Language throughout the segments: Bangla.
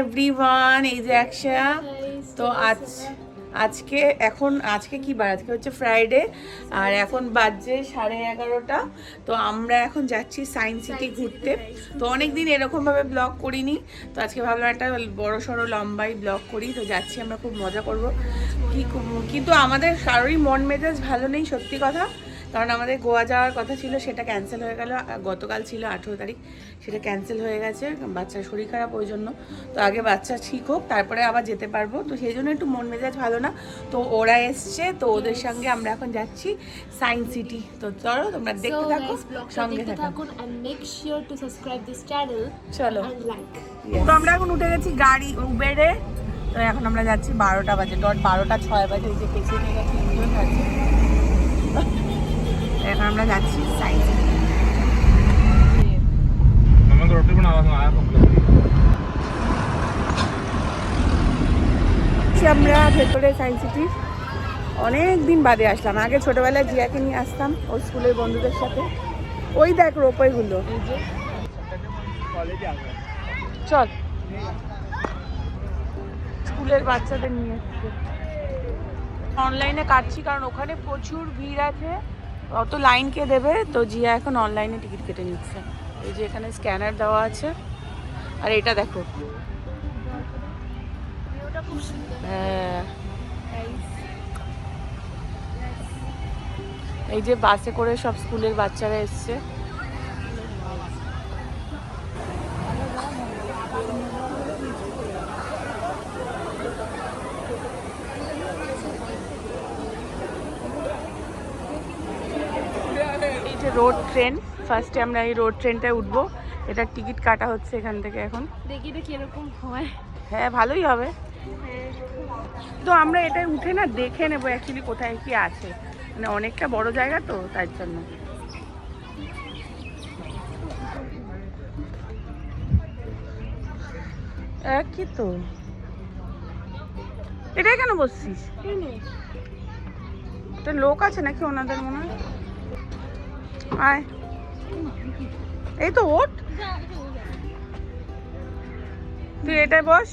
এভরিওয়ান, এই যে একশা। তো আজকে কি বার? আজকে হচ্ছে ফ্রাইডে, আর এখন বাজে 11:30। তো আমরা এখন যাচ্ছি সায়েন্স সিটি ঘুরতে। তো অনেকদিন এরকম ভাবে ব্লগ করিনি, তো আজকে ভাবলাম একটা বড় সড়ো লম্বাই ব্লগ করি। তো যাচ্ছি, আমরা খুব মজা করব। কিন্তু আমাদের কারোরই মন মেজাজ ভালো নেই, সত্যি কথা। কারণ আমাদের গোয়া যাওয়ার কথা ছিল, সেটা ক্যান্সেল হয়ে গেল। গতকাল ছিল 18 তারিখ, সেটা ক্যান্সেল হয়ে গেছে। বাচ্চার শরীর খারাপ, ওই জন্য। তো আগে বাচ্চা ঠিক হোক, তারপরে আবার যেতে পারবো। তো সেই জন্য একটু মন মেজাজ ভালো না। তো ওরা এসছে, তো ওদের সঙ্গে আমরা এখন যাচ্ছি সায়েন্স সিটি। তো চলো, তোমরা দেখতে থাকো, সঙ্গে থাকো। চলো, তো আমরা এখন উঠে গেছি গাড়ি উবেরে। তো এখন আমরা যাচ্ছি 12টা বাজে, 12:06 বাজে। এই যে পেছনে 3জন আছে। এখন আমরা যাচ্ছি সায়েন্স সিটি। আমরা ভেতরে সায়েন্স সিটি অনেক দিন বাদে আসলাম। আগে ছোটবেলায় জিয়াকে নিয়ে আসতাম ওর স্কুলের বন্ধুদের সাথে। ওই দেখ রোপওয়েগুলো, চল স্কুলের বাচ্চাদের নিয়ে এসছে। অনলাইনে কাটছি, কারণ ওখানে প্রচুর ভিড় আছে, অত লাইন কে দেবে। তো জিয়া এখন অনলাইনে টিকিট কেটে নিচ্ছে। এই যে এখানে স্ক্যানার দেওয়া আছে, আর এটা দেখো। হ্যাঁ, এই যে বাসে করে সব স্কুলের বাচ্চারা এসছে। এই যে রোড ট্রেন, ফার্স্টে আমরা এই রোড ট্রেনটায় উঠবো। এটার টিকিট কাটা হচ্ছে এখান থেকে। এখন দেখি এটা কিরকম হয়। হ্যাঁ, ভালোই হবে। তো আমরা এটাই উঠে না দেখে নেবো অ্যাকচুয়ালি কোথায় কি আছে, মানে অনেকটা বড় জায়গা তো, তার জন্য। একই তো, এটাই কেন বসছিস? এটা লোক আছে নাকি ওনাদের, মনে হয়। আয়, এই তো ওঠ, তুই এটাই বস।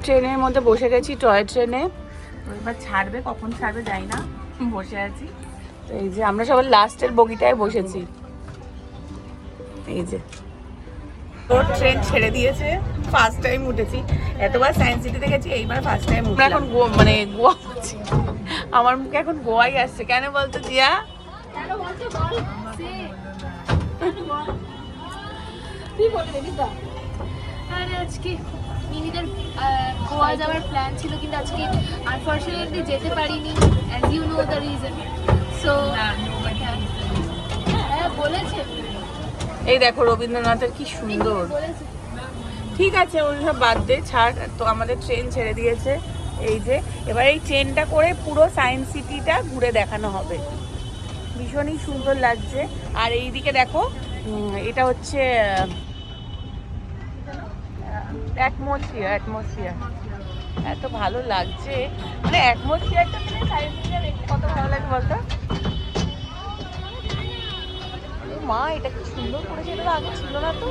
ট্রেনের মধ্যে বসে গেছি, টয় ট্রেনে। এবার ছাড়বে, কখন ছাড়বে জানি না, বসে আছি। তো এই যে আমরা সবাই লাস্টের বগিটায় বসেছি। এই যে ট্রেন ছেড়ে দিয়েছে, ফার্স্ট টাইম উঠেছি। এতবার সায়েন্স সিটিতে গেছি, এইবার ফার্স্ট টাইম উঠলাম। এখন মানে গোয়া হচ্ছে, আমার মুখে এখন গোয়াই আসছে। কেন বলতো জিয়া? আজকে মিনিদের গোয়া যাওয়ার প্ল্যান ছিল, কিন্তু আজকে আনফরচুনেটলি যেতে পারিনি, as you know the reason. So হ্যাঁ বলেছে, এই দেখো রবীন্দ্রনাথের কি সুন্দর। ঠিক আছে, ওই সব বাদ দে, ছাড়। তো আমাদের ট্রেন ছেড়ে দিয়েছে। এই যে এবার এই ট্রেনটা করে পুরো সায়েন্স সিটিটা ঘুরে দেখানো হবে। ভীষণই সুন্দর লাগছে। আর এইদিকে দেখো, এটা হচ্ছে অ্যাটমসফিয়ার। এত ভালো লাগছে, মানে অ্যাটমসফিয়ারটা মানে সায়েন্স সিটিটা দেখতে কত ভালো লাগে বলতো। মা, এটা কি সুন্দর করেছে, এটা আগে ছিল না তো।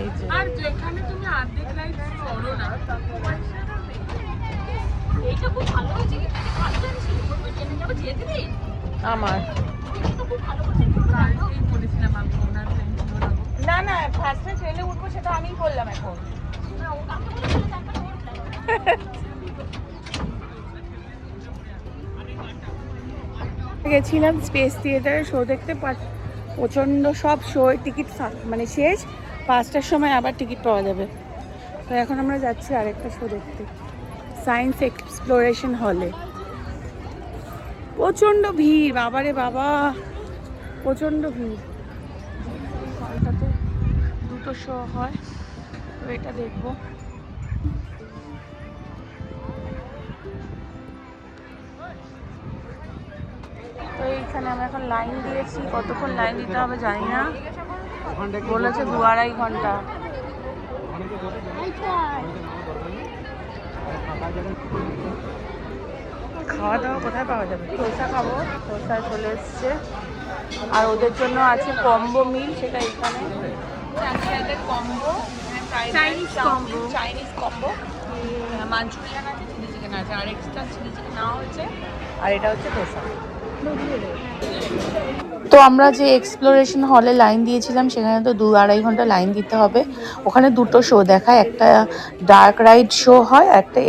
এই যে, আর যেখানে তুমি অর্ধেক লাইট করো না, এইটা খুব ভালো হয়েছে। কি ভালো লাগছে, বলবো জেনে যাবো যেতে দিন। আমার খুব ভালো করতে বলেছিলাম আমি, ওনার ফ্রেন্ড ছিল না। না, ফার্স্টে ট্রেনে উঠবো সেটা আমিই বললাম। এখন গেছিলাম স্পেস থিয়েটারে শো দেখতে। প্রচণ্ড সব শো টিকিট মানে শেষ, 5টার সময় আবার টিকিট পাওয়া যাবে। তো এখন আমরা যাচ্ছি আরেকটা শো দেখতে, সায়েন্স এক্সপ্লোরেশন হলে। প্রচণ্ড ভিড়, বাবারে বাবা, প্রচণ্ড ভিড়। হলটাতে দুটো শো হয়, তো এটা দেখবো। তো এইখানে আমরা এখন লাইন দিয়েছি, কতক্ষণ লাইন দিতে হবে জানি না, বলেছে 2-2.5 ঘন্টা। খাওয়া দাওয়া কোথায় পাওয়া যাবে? ধোসা খাবো, ধোসা চলে এসছে। আর ওদের জন্য আছে কম্বো মিল, সেটা এখানে একসাথে combo, Chinese combo. Chinese combo, Manchurian আছে, চিলি চিকেন আছে, আর এক্সট্রা চিলি চিকেন নেওয়া হয়েছে, আর এটা হচ্ছে ধোসা। তো আমরা যে এক্সপ্লোরেশন হলে লাইন দিয়েছিলাম সেখানে তো 2-2.5 ঘন্টা লাইন দিতে হবে। ওখানে দুটো শো দেখায়, একটা ডার্ক রাইড শো হয়, একটা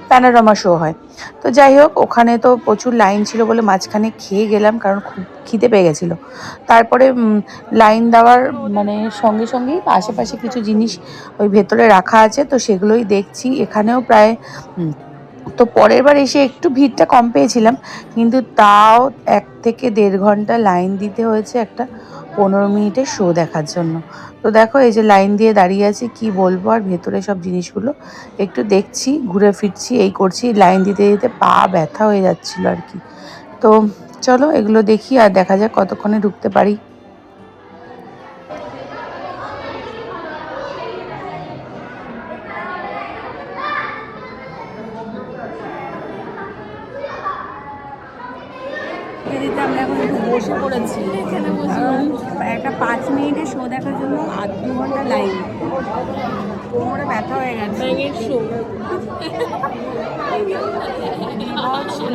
প্যানোরামা শো হয়। তো যাই হোক, ওখানে তো প্রচুর লাইন ছিল বলে মাঝখানে খেয়ে গেলাম, কারণ খুব খিদে পেয়ে গেছিলো। তারপরে লাইন দেওয়ার মানে সঙ্গে সঙ্গেই আশেপাশে কিছু জিনিস ওই ভেতরে রাখা আছে, তো সেগুলোই দেখছি। এখানেও প্রায় তো পরের বার এসে একটু ভিড়টা কম পেয়েছিলাম, কিন্তু তাও 1 থেকে 1.5 ঘন্টা লাইন দিতে হয়েছে একটা 15 মিনিটের শো দেখার জন্য। তো দেখো এই যে লাইন দিয়ে দাঁড়িয়ে আছি, কি বলবো, আর ভেতরে সব জিনিসগুলো একটু দেখছি, ঘুরে ফিরছি, এই করছি। লাইন দিতে দিতে পা ব্যথা হয়ে যাচ্ছিলো আর কি। তো চলো এগুলো দেখি আর দেখা যাক কতক্ষণে ঢুকতে পারি। আমরা এখন একটু বসে পড়েছি, কারণ একটা 5 মিনিটের শো দেখার জন্য 2 ঘন্টা লাইন, কোমরে ব্যথা হয়ে গেছে।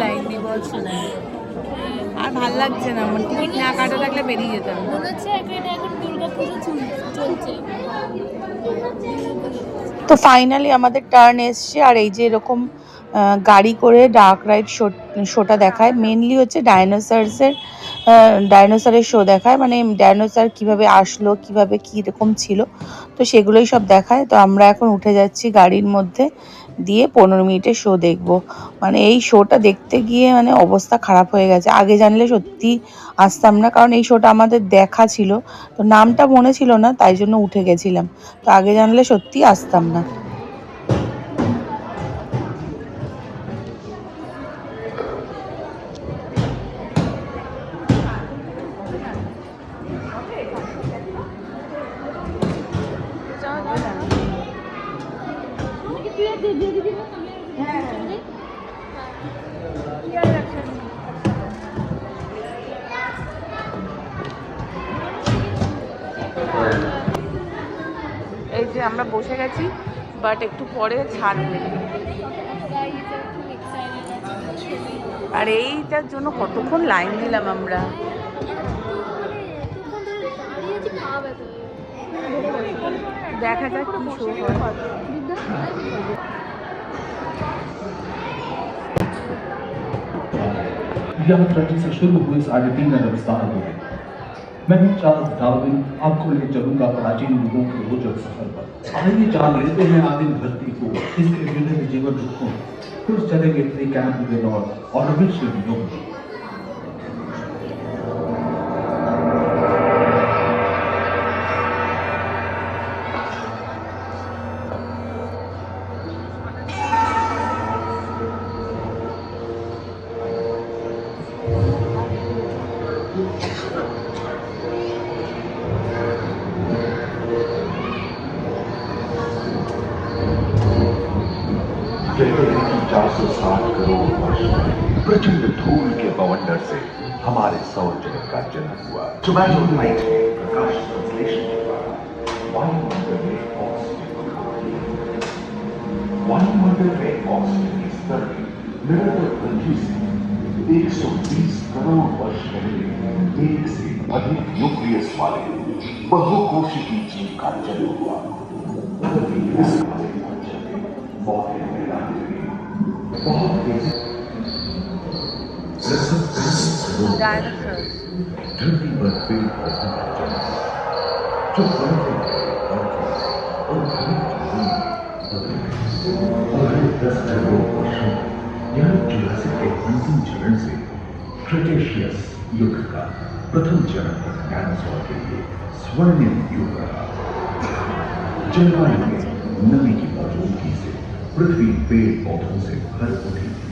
লাইন আর ভাল লাগছে না, আমার টিকিট না কাটা থাকলে বেরিয়ে যেতাম। মনে হচ্ছে এখানে এখন দুর্গাপুজো চলছে। তো ফাইনালি আমাদের টার্ন এসছে, আর এই যে এরকম গাড়ি করে ডার্ক রাইড শোটা দেখায়। মেনলি হচ্ছে ডাইনোসরের শো দেখায়, মানে ডাইনোসর কিভাবে আসলো, কিভাবে কীরকম ছিল, তো সেগুলোই সব দেখায়। তো আমরা এখন উঠে যাচ্ছি গাড়ির মধ্যে, দিয়ে 15 মিনিটের শো দেখব। মানে এই শোটা দেখতে গিয়ে মানে অবস্থা খারাপ হয়ে গেছে। আগে জানলে সত্যি আসতাম না, কারণ এই শোটা আমাদের দেখা ছিল, তো নামটা মনে ছিল না, তাই জন্য উঠে গেছিলাম। তো আগে জানলে সত্যি আসতাম না। এই যে আমরা বসে গেছি, বাট একটু পরে ছাড়বে। আর এইটার জন্য কতক্ষণ লাইন দিলাম আমরা। দেখা যাক কি শো হয়। यात्रा से शुरू हुई 3.5 अरब साल हो गए। मैं चार्ल्स डार्विन आपको ले चलूंगा प्राचीन युगों के रोचक सफर पर। आइए जान लेते हैं आदिम धरती को, इसके विभिन्न जीवन रूपों, कुछ चलेंगे प्री कैम्ब्रियन और ऑर्बिशियन युग। कहते हैं कि 460 करोड़ वर्ष में प्रचंड धूल के बवंडर से हमारे सौर जगत का जन्म हुआ। टोमेटो लाइट में प्रकाश संश्लेषण के द्वारा वायुमंडल में ऑक्सीजन के स्तर में निरंतर वृद्धि से 120 करोड़ वर्ष पहले एक से अधिक न्यूक्लियस वाले बहुकोशिकीय जीव का जन्म हुआ। बहुत तेजी धरती पर पेड़ पौधों का जन्म, जो बढ़ते और धरती की बदल गई। और 10 करोड़ वर्षों यानी जुरासिक के अंतिम चरण से क्रेटेशियस युग का प्रथम चरण तक डायनासोर के लिए स्वर्णिम युग रहा। जलवायु में नमी की मौजूदगी से पृथ्वी पेड़ पौधों से भर उठी थी।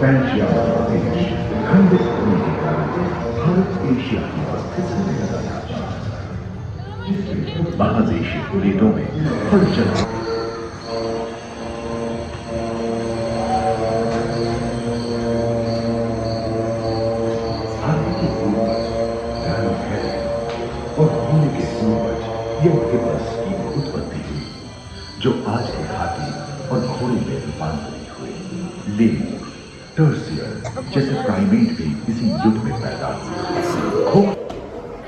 पैंशिया देश खंडित होने के कारण भारत एशिया की उपस्थिति में लगा था। महादेशी बुलेटों में हलचल हाथी की पूर्वज ढाल है और घोड़े के पूर्वज यह हिपस की उत्पत्ति हुई, जो आज के हाथी और घोड़े में रूपांतरित हुए। लेमूर, टर्सियर जैसे प्राइमेट भी इसी युग में पैदा हुए।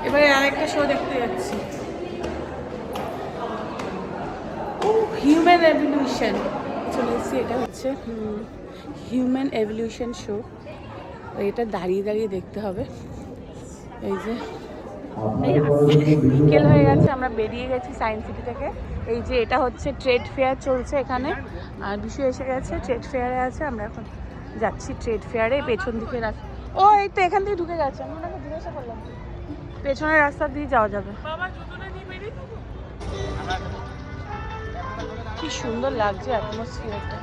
এবারে আরেকটা শো দেখতে যাচ্ছি, হিউম্যান এভলিউশন চলে এসেছি। এটা হচ্ছে হিউম্যান এভলিউশন শো। এটা দাঁড়িয়ে দাঁড়িয়ে দেখতে হবে। এই যে বিকেল হয়ে গেছে, আমরা বেরিয়ে গেছি সায়েন্স সিটি থেকে। এই যে এটা হচ্ছে ট্রেড ফেয়ার চলছে এখানে, আর বিষয় এসে গেছে, ট্রেড ফেয়ারে আছে। আমরা এখন যাচ্ছি ট্রেড ফেয়ারে। পেছন দিকে ও এই তো এখান থেকে ঢুকে গেছে, আমি ওনাকে জিজ্ঞাসা করলাম পেছনের রাস্তা দিয়ে যাওয়া যাবে। কি সুন্দর লাগছে অ্যাটমসফিয়ারটা।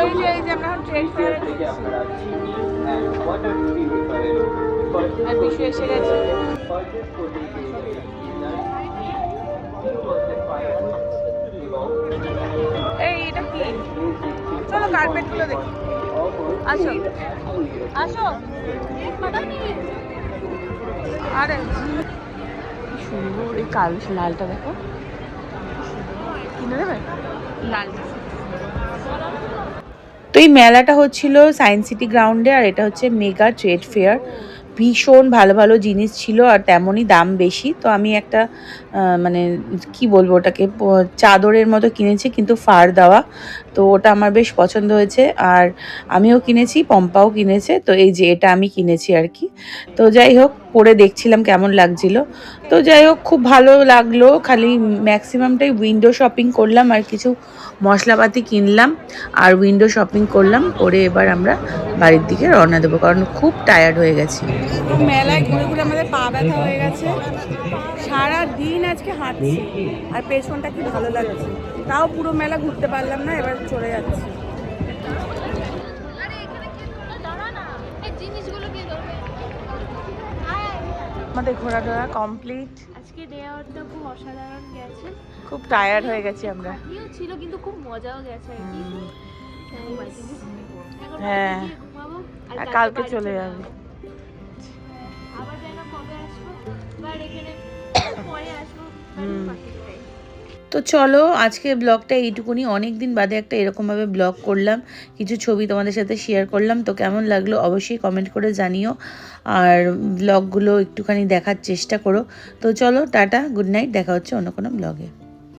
এই যে আমরা ট্রেড ফেয়ারে আর বিষয় এসে গেছে। এই এটা কি? চলো কার্পেট গুলো দেখি। আসো আসো। আরে কি সুন্দর এই কালো লালটা দেখো, কিনে দেবে লালটা। তো এই মেলাটা হচ্ছিল সায়েন্স সিটি গ্রাউন্ডে, আর এটা হচ্ছে মেগা ট্রেড ফেয়ার। ভীষণ ভালো ভালো জিনিস ছিল আর তেমনই দাম বেশি। তো আমি একটা মানে কি বলবো ওটাকে, চাদরের মতো কিনেছি কিন্তু ফার দেওয়া। তো ওটা আমার বেশ পছন্দ হয়েছে, আর আমিও কিনেছি, পম্পাও কিনেছে। তো এই যে এটা আমি কিনেছি আর কি। তো যাই হোক পরে দেখছিলাম কেমন লাগছিল। তো যাই হোক খুব ভালো লাগলো। খালি ম্যাক্সিমামটাই উইন্ডো শপিং করলাম আর কিছু মশলাপাতি কিনলাম আর উইন্ডো শপিং করলাম। করে এবার আমরা বাড়ির দিকে রওনা দেবো, কারণ খুব টায়ার্ড হয়ে গেছি। মেলায় ঘুরে ঘুরে আমাদের পা ব্যথা হয়ে গেছে, সারা দিন আজকে হাঁটছি আর পেছনটা কি ভালো লাগছে। তাও পুরো মেলা ঘুরতে পারলাম না, এবার চলে যাচ্ছি। আমাদের ঘোরাধরা কমপ্লিট। আজকে ডে আউটটা খুব অসাধারণ গেছে, খুব টায়ার্ড হয়ে গেছি আমরা। খাটনিও ছিল কিন্তু খুব মজাও গেছে আর কি। হ্যাঁ আর কালকে চলে যাবে। আবার জানি না কবে আসবো, বাট এখানে পরে আসবো। তো চলো আজকে ব্লগটা এইটুকুনি। অনেক দিন বাদে একটা এরকমভাবে ব্লগ করলাম, কিছু ছবি তোমাদের সাথে শেয়ার করলাম। তো কেমন লাগলো অবশ্যই কমেন্ট করে জানিও, আর ব্লগগুলো একটুখানি দেখার চেষ্টা করো। তো চলো টাটা, গুড নাইট, দেখা হচ্ছে অন্য কোনো ব্লগে।